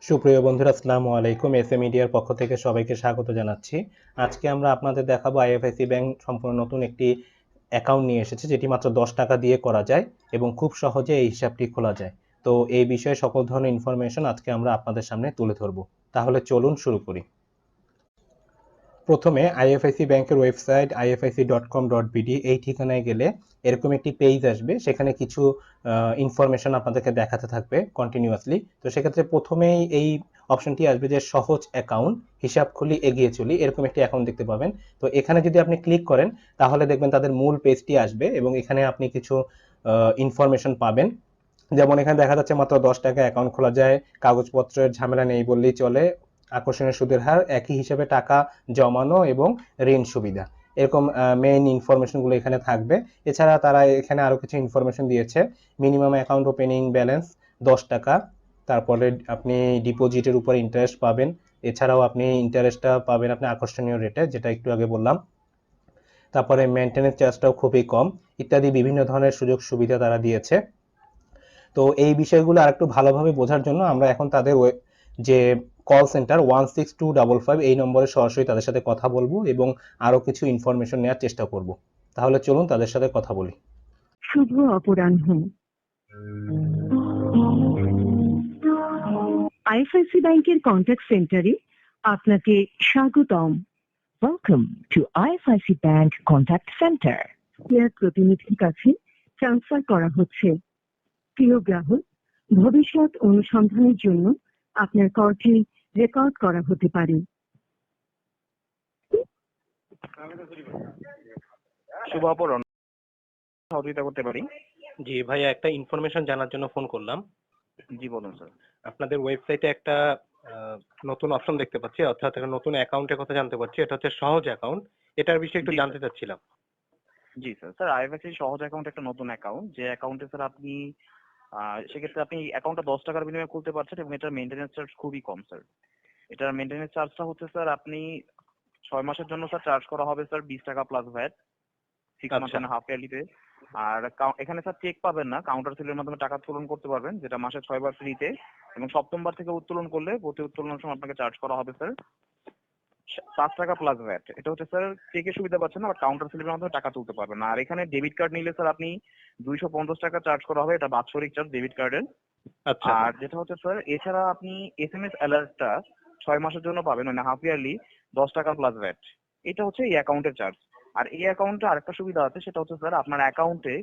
সুপ্রিয় বন্ধুরা, আসসালামু আলাইকুম। এসএ মিডিয়ার পক্ষ থেকে সবাইকে স্বাগত জানাচ্ছি। আজকে আমরা আপনাদের দেখাবো আইএফআইসি ব্যাংক সম্পূর্ণ নতুন একটি অ্যাকাউন্ট নিয়ে এসেছে, যেটি মাত্র 10 টাকা দিয়ে করা যায় এবং খুব সহজে এই হিসাবটি খোলা যায়। তো এই বিষয়ে সকল ধরনের ইনফরমেশন আজকে আমরা আপনাদের সামনে তুলে ধরবো। তাহলে চলুন শুরু করি। প্রথমে আইএফআইসি ব্যাংকের ওয়েবসাইট ific.com.bd এই ঠিকানায় গেলে এরকম একটি পেজ আসবে। সেখানে কিছু ইনফরমেশন আপনাদেরকে দেখাতে থাকবে কন্টিনিউয়াসলি। তো সেক্ষেত্রে প্রথমেই এই অপশনটি আসবে যে সহজ অ্যাকাউন্ট, হিসাব খুলি এগিয়ে চলি, এরকম একটি অ্যাকাউন্ট দেখতে পাবেন। তো এখানে যদি আপনি ক্লিক করেন তাহলে দেখবেন তাদের মূল পেজটি আসবে এবং এখানে আপনি কিছু ইনফরমেশন পাবেন। যেমন এখানে দেখা যাচ্ছে মাত্র 10 টাকা অ্যাকাউন্ট খোলা যায়, কাগজপত্রের ঝামেলা নেই বললেই চলে, আকর্ষণীয় সুদের হার, একই হিসাবে টাকা জমানো এবং ঋণ সুবিধা, এরকম মেইন ইনফরমেশনগুলো এখানে থাকবে। এছাড়া তারা এখানে আরো কিছু ইনফরমেশন দিয়েছে। মিনিমাম অ্যাকাউন্ট ওপেনিং ব্যালেন্স 10 টাকা, তারপরে আপনি ডিপোজিটের উপর ইন্টারেস্ট পাবেন। এছাড়াও আপনি ইন্টারেস্টটা পাবেন আপনি আকর্ষণীয় রেটে, যেটা একটু আগে বললাম। তারপরে মেনটেনেন্স চার্জটাও খুবই কম, ইত্যাদি বিভিন্ন ধরনের সুযোগ সুবিধা তারা দিয়েছে। তো এই বিষয়গুলো আরেকটু ভালোভাবে বোঝার জন্য আমরা এখন তাদের যে কল সেন্টার 16255 এই নম্বরে সরাসরি তাদের সাথে কথা বলবো এবং আরো কিছু ইনফরমেশন নেওয়ার চেষ্টা করব। তাহলে চলুন তাদের সাথে কথা বলি। শুভ অপরাহ্ন। আইএফআইসি ব্যাংকের কন্ট্যাক্ট সেন্টারে আপনাকে স্বাগতম। Welcome to IFIC bank contact centre. Care প্রতিনিধির কাছে ট্রান্সফার করা হচ্ছে। প্রিয় গ্রাহক, ভবিষ্যৎ অনুসন্ধানের জন্য আপনার কলটি রেকর্ড করা হতে পারে। শুভ অপরাহ্ন, সহযোগিতা করতে পারি? জি ভাইয়া, একটা ইনফরমেশন জানার জন্য ফোন করলাম। জি বলুন স্যার। আপনাদের ওয়েবসাইটে একটা নতুন অপশন দেখতে পাচ্ছি, অর্থাৎ একটা নতুন অ্যাকাউন্টের কথা জানতে পারছি। এটা হচ্ছে সহজ অ্যাকাউন্ট। এটার বিষয়ে একটু জানতে চাচ্ছিলাম। জি স্যার, স্যার আইএফআইসি সহজ অ্যাকাউন্ট একটা নতুন অ্যাকাউন্ট, যে অ্যাকাউন্টে স্যার আপনি সেক্ষেত্রে আপনি অ্যাকাউন্টটা 10 টাকার বিনিময়ে খুলতে পারছেন এবং এটার মেইনটেনেন্স চার্জ খুবই কম স্যার। এটার মেইনটেনেন্স চার্জটা হচ্ছে স্যার আপনি 6 মাসের জন্য স্যার চার্জ করা হবে স্যার 20 টাকা plus VAT, 6 month and half ইয়ারলিতে। আর এখানে স্যার চেক পাবেন না, কাউন্টার সিলের মাধ্যমে টাকা উত্তোলন করতে পারবেন, যেটা মাসে 6 বার ফ্রিতে, এবং সপ্তম বার থেকে উত্তোলন করলে প্রতি উত্তোলনের সময় আপনাকে চার্জ করা হবে স্যার 5 টাকা প্লাস ভ্যাট। এটা হচ্ছে স্যার চেকের সুবিধা পাচ্ছেন না, বাট কাউন্টার সিলের মাধ্যমে টাকা তুলতে পারবেন না। আর এখানে ডেবিট কার্ড নিলে স্যার আপনি 250 টাকা চার্জ করা হবে, এটা বাৎসরিক চার্জ ডেবিট কার্ডের। আচ্ছা। আর যেটা হচ্ছে স্যার, এছাড়া আপনি এসএমএস অ্যালার্টটা 6 মাসের জন্য পাবেন, মানে হাফ ইয়ারলি 10 টাকা প্লাস ভ্যাট। এটা হচ্ছে এই অ্যাকাউন্টের চার্জ। আর এই অ্যাকাউন্টে আরেকটা সুবিধা আছে, সেটা হচ্ছে স্যার আপনার অ্যাকাউন্টে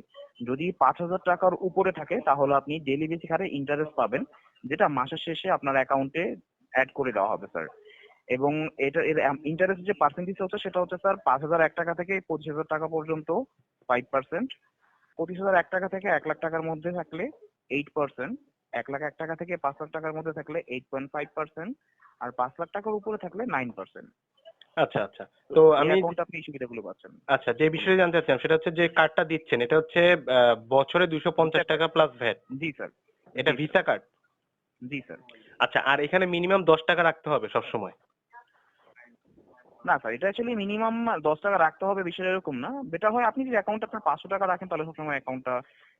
যদি 5,000 টাকার উপরে থাকে তাহলে আপনি ডেইলি বেসিক হারে ইন্টারেস্ট পাবেন, যেটা মাসের শেষে আপনার অ্যাকাউন্টে অ্যাড করে দেওয়া হবে স্যার। এবং এটা এর ইন্টারেস্ট যে পার্সেন্টেজ হচ্ছে সেটা হচ্ছে স্যার 5,001 টাকা থেকে 25,000 টাকা পর্যন্ত 5%, 25,001 টাকা থেকে 1 লাখ টাকার মধ্যে থাকলে 8%, 1,01,000 টাকা থেকে 5 লাখ টাকার মধ্যে থাকলে 8.5%, আর 5 লাখ টাকার উপরে থাকলে 9%। আচ্ছা আচ্ছা। তো আমি আপনি এই সুবিধাগুলো পাচ্ছেন। আচ্ছা, যে বিষয়ে জানতে চাচ্ছিলাম সেটা হচ্ছে যে কার্ডটা দিচ্ছেন, এটা হচ্ছে বছরে 250 টাকা প্লাস ভ্যাট। জি স্যার। এটা ভিসা কার্ড? জি স্যার। আচ্ছা, আর এখানে মিনিমাম 10 টাকা রাখতে হবে সব সময়? না স্যার, এটা অ্যাকচুয়ালি মিনিমাম 10 টাকা রাখতে হবে বিষয় এরকম না। বেটার হয় আপনি যদি অ্যাকাউন্টে আপনার 500 টাকা রাখেন তাহলে সবসময় অ্যাকাউন্টটা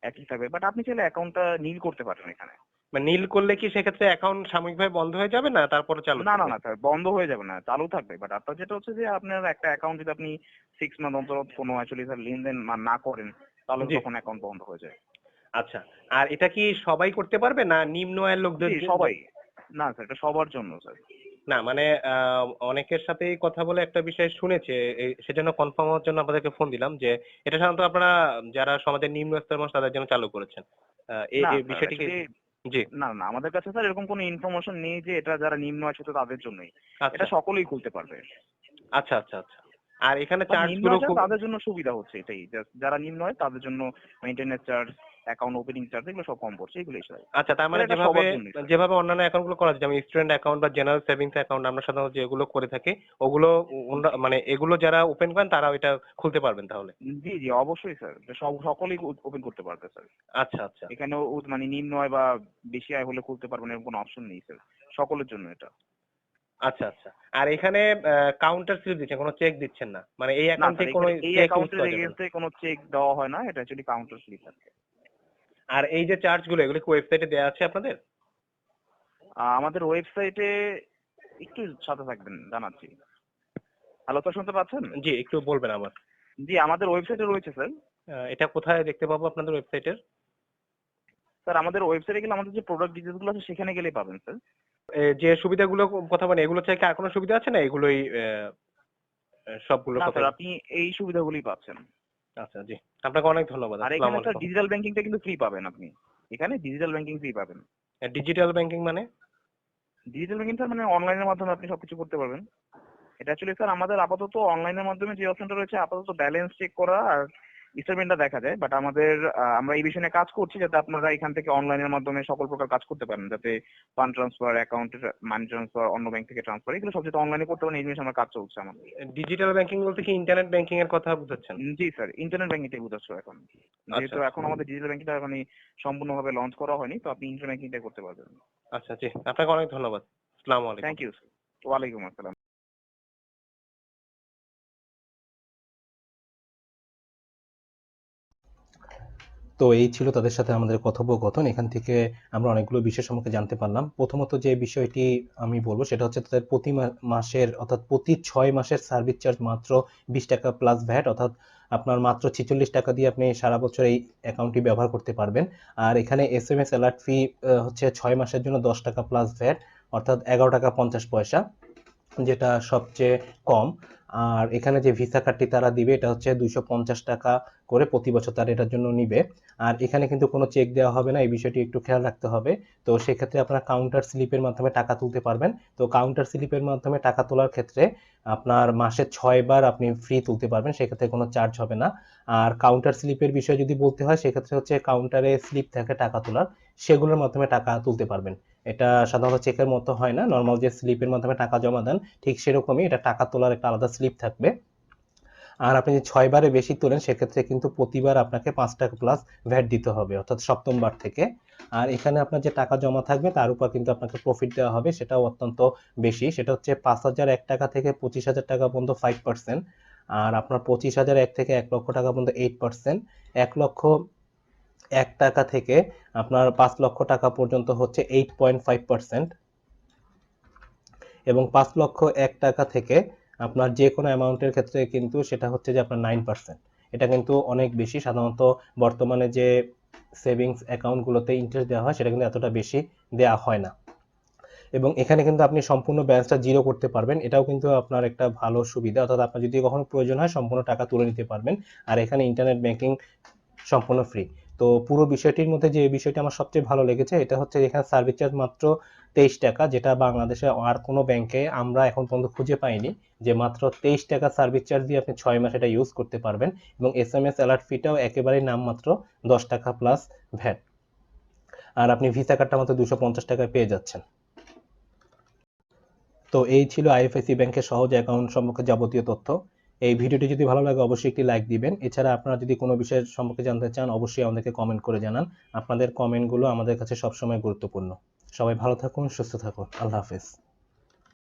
একই থাকবে, বাট আপনি চাইলে অ্যাকাউন্টটা নীল করতে পারেন এখানে। মানে নীল করলে কি সেক্ষেত্রে অ্যাকাউন্ট সাময়িকভাবে বন্ধ হয়ে যাবে, না তারপরে চালু না না থাকবে? না স্যার, বন্ধ হয়ে যাবে না, চালু থাকবে। বাট আপনার যেটা হচ্ছে যে আপনার একটা অ্যাকাউন্ট যদি আপনি 6 মান্থ অন্তর কোনো অ্যাকচুয়ালি স্যার লেনদেন না করেন তাহলে জি। তখন অ্যাকাউন্ট বন্ধ হয়ে যায়। আচ্ছা, আর এটা কি সবাই করতে পারবে না নিম্ন আয়ের লোকদের? জি সবাই। না স্যার, এটা সবার জন্য স্যার। না মানে অনেকের সাথেই কথা বলে একটা বিষয় শুনেছে, সেজন্য কনফার্ম হওয়ার জন্য আপনাদেরকে ফোন দিলাম যে এটা সাধারণত আপনারা যারা সমাজের নিম্ন স্তরের মানুষ তাদের জন্য চালু করেছেন। এই না এই স্যার, বিষয়টি কি? অ্যাকচুয়ালি জি। না না, আমাদের কাছে স্যার এরকম কোনো ইনফরমেশন নেই যে এটা যারা নিম্ন আছে তো তাদের জন্যই। আচ্ছা এটা সকলেই খুলতে পারবে। আচ্ছা আচ্ছা আচ্ছা। আর এখানে বাট চার্জ নিম্ন গুলো আছে খুব তাদের জন্য সুবিধা হচ্ছে এটাই, যারা নিম্ন হয় তাদের জন্য maintenance charge, account opening charge এগুলো সব কম পড়ছে, এগুলোই স্যার। আচ্ছা, তার মানে এটা যেভাবে সবার জন্যই স্যার। যেভাবে অন্যান্য অ্যাকাউন্ট গুলো করা যায়, যেমন স্টুডেন্ট অ্যাকাউন্ট বা জেনারেল সেভিংস অ্যাকাউন্ট আমরা সাধারণত যেগুলো করে থাকি, ওগুলো মানে এগুলো যারা ওপেন করেন তারা এটা খুলতে পারবেন তাহলে? জি জি অবশ্যই স্যার, এটা সকলেই ওপেন করতে পারবে স্যার। আচ্ছা আচ্ছা এখানে মানে নিম্ন আয় বা বেশি আয় হলে খুলতে পারবেন এরকম কোনো অপশন নেই স্যার, সকলের জন্য এটা। আচ্ছা আচ্ছা। আর এখানে কাউন্টার স্লিপ দিচ্ছেন, কোনো চেক দিচ্ছেন না, মানে এই না অ্যাকাউন্টে স্যার, কোনো এই চেক ইউজ অ্যাকাউন্টের করা যাবে না? এগেইনস্টে কোনো চেক দেওয়া হয় না, এটা অ্যাকচুয়ালি কাউন্টার স্লিপ থাকে। আর এই যে চার্জ গুলো, এগুলো কি ওয়েবসাইটে দেওয়া আছে আপনাদের? আমাদের ওয়েবসাইটে একটু সাথে থাকবেন, জানাচ্ছি। হ্যালো স্যার, শুনতে পাচ্ছেন? জি, একটু বলবেন আবার। জি, আমাদের ওয়েবসাইটে রয়েছে স্যার। এটা কোথায় দেখতে পাবো আপনাদের ওয়েবসাইটের? স্যার আমাদের ওয়েবসাইটে গেলে আমাদের যে প্রোডাক্ট ডিটেলস গুলো আছে সেখানে গেলেই পাবেন স্যার। যে সুবিধাগুলো কথা বলেন, এগুলো থেকে আর কোনো সুবিধা আছে না এগুলোই সবগুলোর না কথা? স্যার, আপনি এই সুবিধাগুলোই পাচ্ছেন। আচ্ছা, জি, আপনাকে অনেক ধন্যবাদ। আর আসসালামু এখানে স্যার আলাইকুম। ডিজিটাল ব্যাংকিংটা কিন্তু ফ্রি পাবেন আপনি। এখানে ডিজিটাল ব্যাংকিং ফ্রি পাবেন। ডিজিটাল ব্যাংকিং মানে? ডিজিটাল ব্যাংকিং স্যার মানে অনলাইনের মাধ্যমে আপনি সবকিছু করতে পারবেন। এটা অ্যাকচুয়ালি স্যার আমাদের আপাতত অনলাইনের মাধ্যমে যে অপশনটা রয়েছে, আপাতত ব্যালেন্স চেক করা আর স্টেটমেন্টটা দেখা যায়। বাট আমাদের আমরা এই বিষয়ে নিয়ে কাজ করছি যাতে আপনারা এখান থেকে অনলাইনের মাধ্যমে সকল প্রকার কাজ করতে পারেন, যাতে ফান্ড ট্রান্সফার, অ্যাকাউন্টে মানি ট্রান্সফার, অন্য ব্যাংক থেকে ট্রান্সফার, এগুলো সব যাতে অনলাইনে করতে পারেন, এই জিনিস আমার কাজ চলছে আমাদের। ডিজিটাল ব্যাংকিং বলতে কি ইন্টারনেট ব্যাংকিং এর কথা বুঝাচ্ছেন? জি স্যার, ইন্টারনেট ব্যাংকিংটাই বুঝাচ্ছ এখন। যেহেতু এখন আমাদের ডিজিটাল ব্যাংকিংটা মানে সম্পূর্ণভাবে লঞ্চ করা হয়নি, তো আপনি ইন্টারনেট ব্যাংকিংটা করতে পারবেন। আচ্ছা, জি, আপনাকে অনেক ধন্যবাদ। আসসালামু আলাইকুম। Thank you sir. ওয়ালাইকুম আসসালাম। তো এই ছিল তাদের সাথে আমাদের কথোপকথন। এখান থেকে আমরা অনেকগুলো বিষয় সম্পর্কে জানতে পারলাম। প্রথমত যে বিষয়টি আমি বলবো সেটা হচ্ছে তাদের প্রতি মাসের অর্থাৎ প্রতি 6 মাসের সার্ভিস চার্জ মাত্র 20 টাকা প্লাস ভ্যাট, অর্থাৎ আপনার মাত্র 46 টাকা দিয়ে আপনি সারা বছর এই অ্যাকাউন্টটি ব্যবহার করতে পারবেন। আর এখানে এসএমএস অ্যালার্ট ফি হচ্ছে 6 মাসের জন্য 10 টাকা প্লাস ভ্যাট, অর্থাৎ 11 টাকা 50 পয়সা, যেটা সবচেয়ে কম। আর এখানে যে ভিসা কার্ডটি তারা দিবে এটা হচ্ছে 250 টাকা করে প্রতি বছর তারা এটার জন্য নিবে। আর এখানে কিন্তু কোনো চেক দেওয়া হবে না, এই বিষয়টি একটু খেয়াল রাখতে হবে। তো সেক্ষেত্রে আপনারা কাউন্টার স্লিপের মাধ্যমে টাকা তুলতে পারবেন। তো কাউন্টার স্লিপের মাধ্যমে টাকা তোলার ক্ষেত্রে আপনার মাসে 6 বার আপনি ফ্রি তুলতে পারবেন, সেক্ষেত্রে কোনো চার্জ হবে না। আর কাউন্টার স্লিপের বিষয়ে যদি বলতে হয় সেক্ষেত্রে হচ্ছে কাউন্টারে স্লিপ থাকে টাকা তোলার, সেগুলোর মাধ্যমে টাকা তুলতে পারবেন। এটা সাধারণত চেকের মতো হয় না, নর্মাল যে স্লিপের মাধ্যমে টাকা জমা দেন ঠিক সেরকমই এটা টাকা তোলার একটা আলাদা স্লিপ থাকবে। আর আপনি যে 6 বারে বেশি তোলেন সেক্ষেত্রে কিন্তু প্রতিবার আপনাকে 5 টাকা প্লাস ভ্যাট দিতে হবে, অর্থাৎ সপ্তম বার থেকে। আর এখানে আপনার যে টাকা জমা থাকবে তার উপর কিন্তু আপনাকে প্রফিট দেওয়া হবে, সেটাও অত্যন্ত বেশি। সেটা হচ্ছে 5,001 টাকা থেকে 25,000 টাকা পর্যন্ত 5%। আর আপনার 25,001 থেকে 1 লক্ষ টাকা পর্যন্ত 8%। 1 লক্ষ 1 টাকা থেকে আপনার 5 লক্ষ টাকা পর্যন্ত হচ্ছে 8.5%। এবং 5 লক্ষ 1 টাকা থেকে আপনার যে কোনো অ্যামাউন্টের ক্ষেত্রে কিন্তু সেটা হচ্ছে যে আপনার 9%। এটা কিন্তু অনেক বেশি। সাধারণত বর্তমানে যে সেভিংস অ্যাকাউন্টগুলোতে ইন্টারেস্ট দেওয়া হয় সেটা কিন্তু এতটা বেশি দেওয়া হয় না। এবং এখানে কিন্তু আপনি সম্পূর্ণ ব্যালেন্সটা জিরো করতে পারবেন, এটাও কিন্তু আপনার একটা ভালো সুবিধা, অর্থাৎ আপনার যদি কখনো প্রয়োজন হয় সম্পূর্ণ টাকা তুলে নিতে পারবেন। আর এখানে ইন্টারনেট ব্যাংকিং সম্পূর্ণ ফ্রি। তো পুরো বিষয়টির মধ্যে যে বিষয়টা আমার সবচেয়ে ভালো লেগেছে এটা হচ্ছে এখানে সার্ভিস চার্জ মাত্র 23 টাকা, যেটা বাংলাদেশে আর কোনো ব্যাংকে আমরা এখন পর্যন্ত খুঁজে পাইনি যে মাত্র 23 টাকা সার্ভিস চার্জ দিয়ে আপনি 6 মাস এটা ইউজ করতে পারবেন। এবং এসএমএস অ্যালার্ট ফিটাও একেবারেই নামমাত্র 10 টাকা প্লাস ভ্যাট। আর আপনি ভিসা কার্ডটা মাত্র 250 টাকায় পেয়ে যাচ্ছেন। তো এই ছিল আইএফআইসি ব্যাংকের সহজ অ্যাকাউন্ট সম্পর্কে যাবতীয় তথ্য। এই ভিডিওটি যদি ভালো লাগে অবশ্যই একটি লাইক দিবেন। এছাড়া আপনারা যদি কোনো বিষয়ের সম্পর্কে জানতে চান অবশ্যই আমাদেরকে কমেন্ট করে জানান। আপনাদের কমেন্টগুলো আমাদের কাছে সবসময় গুরুত্বপূর্ণ। সবাই ভালো থাকুন, সুস্থ থাকুন। আল্লাহ হাফেজ।